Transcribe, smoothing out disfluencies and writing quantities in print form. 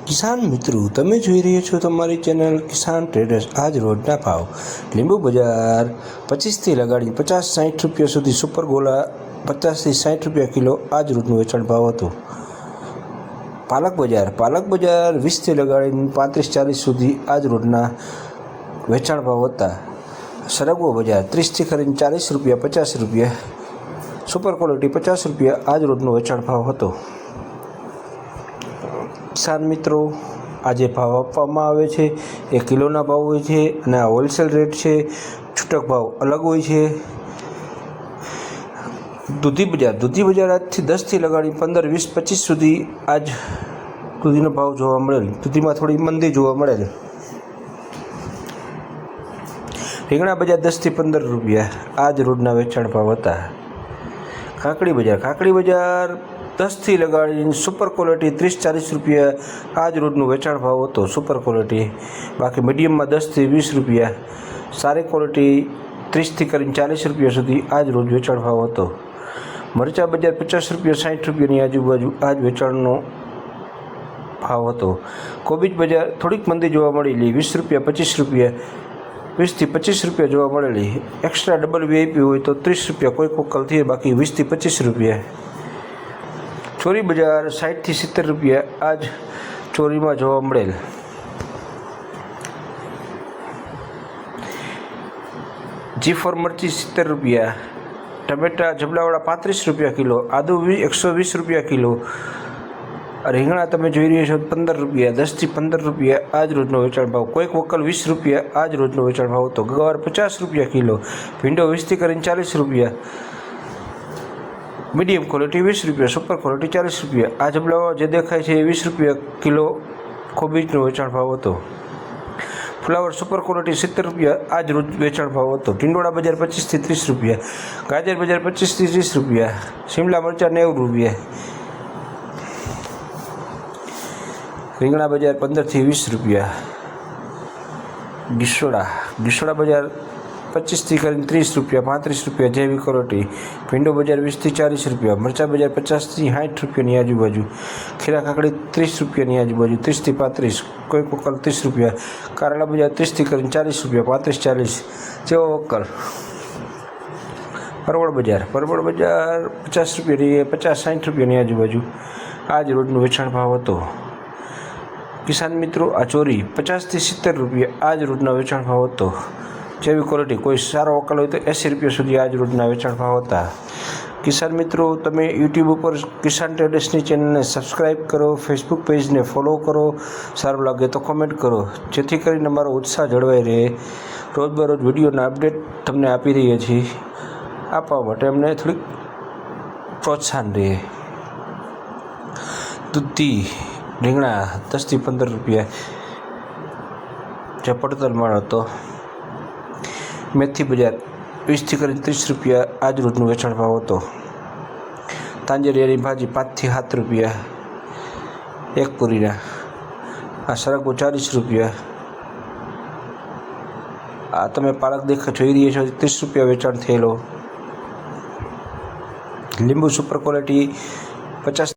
કિસાન મિત્રો, તમે જોઈ રહ્યા છો તમારી ચેનલ કિસાન ટ્રેડર્સ. આજ રોજના ભાવ. લીંબુ બજાર 25થી લગાડી 50-60 રૂપિયા સુધી, સુપર ગોલા 50થી 60 રૂપિયા કિલો આજ રોજનું વેચાણ ભાવ હતું. પાલક બજાર 20થી લગાડીને 35-40 સુધી આજ રોજના વેચાણ ભાવ હતા. સરગવો બજાર 30થી ખરીને 40 રૂપિયા 50 રૂપિયા, સુપર ક્વોલિટી 50 રૂપિયા આજ રોજનો વેચાણ ભાવ હતો. કિસાન મિત્રો, આજે ભાવ આપવામાં આવે છે એ કિલોના ભાવ હોય છે અને આ હોલસેલ રેટ છે. છૂટક ભાવ અલગ હોય છે. દૂધી બજાર આજથી 10થી લગાડી 15, 20, 25 સુધી આજ દૂધીનો ભાવ જોવા મળેલ. દૂધીમાં થોડી મંદી જોવા મળેલ. રીંગણા બજાર 10થી 15 રૂપિયા આજ રોજના વેચાણ ભાવ હતા. કાકડી બજાર 10થી લગાડીને સુપર ક્વોલિટી 30-40 રૂપિયા આજ રોજનું વેચાણ ભાવ હતો. Super quality. બાકી મીડિયમમાં 10થી 20 રૂપિયા, સારી ક્વોલિટી 30થી કરીને 40 રૂપિયા સુધી આજ રોજ વેચાણ ભાવ હતો. મરચાં બજાર 50 રૂપિયા 60 રૂપિયાની આજુબાજુ આજ વેચાણનો ભાવ હતો. કોબીજ બજાર થોડીક મંદી જોવા મળેલી, 20 રૂપિયા 25 રૂપિયા, 20થી 25 રૂપિયા જોવા મળેલી. એક્સ્ટ્રા ડબલ વીઆઈપી હોય તો 30 રૂપિયા કોઈ કોકલથી, બાકી 20થી 25 રૂપિયા. ચોરી બજાર 60થી 70 રૂપિયા આજ ચોરીમાં જોવા મળેલ. G4 મરચી 70 રૂપિયા, ટમેટા જબલાવાળા 35 રૂપિયા કિલો, આદુ 120 રૂપિયા કિલો, રીંગણા તમે જોઈ રહ્યા છો 15 રૂપિયા, 10થી 15 રૂપિયા આજ રોજનો વેચાણ ભાવ. કોઈક વકલ 20 રૂપિયા આજ રોજનો વેચાણ ભાવ હતો. ગવાર 50 રૂપિયા કિલો, ભીંડો 20થી કરીને 40 રૂપિયા, મીડિયમ ક્વોલિટી 20 રૂપિયા, સુપર ક્વોલિટી 40 રૂપિયા. આ જબલાઓ જે દેખાય છે એ 20 રૂપિયા કિલો કોબીજનો વેચાણ ભાવ હતો. ફ્લાવર સુપર ક્વોલિટી 70 રૂપિયા આજ રોજ વેચાણ ભાવ હતો. ટીંડોળા બજાર 25થી 30 રૂપિયા, ગાજર બજાર 25થી 30 રૂપિયા, શિમલા મરચાં 90 રૂપિયા, રીંગણા બજાર 15થી 20 રૂપિયા. ડીસોડા બજાર 25થી કરીને 30 રૂપિયા 35 રૂપિયા જેવી ક્વોલિટી. ભીંડો બજાર 20થી 40 રૂપિયા, મરચાં બજાર 50થી 60 રૂપિયાની આજુબાજુ, ખીરા કાકડી 30 રૂપિયાની આજુબાજુ, 30થી 35, કોઈ વકલ 30 રૂપિયા. કારેલા બજાર 30થી કરીને 40 રૂપિયા 35-40 જેવો વકલ. પરવળ બજાર 50 રૂપિયાની 50-60 રૂપિયાની આજુબાજુ આજ રોજનું વેચાણ ભાવ હતો. કિસાન મિત્રો, આ ચોરી 50થી 70 રૂપિયા આજ રોજના વેચાણ ભાવ હતો. જેવી ક્વોલિટી, કોઈ સારો વકલ હોય તો 80 રૂપિયા સુધી આજ રોજના વેચાણ ભાવ હતા. કિસાન મિત્રો, તમે યુટ્યુબ ઉપર કિસાન ટ્રેડર્સની ચેનલને સબસ્ક્રાઈબ કરો, ફેસબુક પેજને ફોલો કરો, સારું લાગે તો કોમેન્ટ કરો, જેથી કરીને અમારો ઉત્સાહ જળવાઈ રહે. રોજબરોજ વિડીયોના અપડેટ તમને આપી રહ્યા છીએ. આપવા માટે અમને થોડીક પ્રોત્સાહન રહે. દૂધી રીંગણા 10થી 15 રૂપિયા જે પડતર માળ હતો. મેથી બજાર 20થી કરીને 30 રૂપિયા આજ રોજનું વેચાણ ભાવ હતો. તાંજરિયાની ભાજી 5થી 7 રૂપિયા એક પૂરીના. આ સરગવો 40 રૂપિયા. આ તમે પાલક જોઈ રહ્યા છો 30 રૂપિયા વેચાણ થયેલો. લીંબુ સુપર ક્વોલિટી 50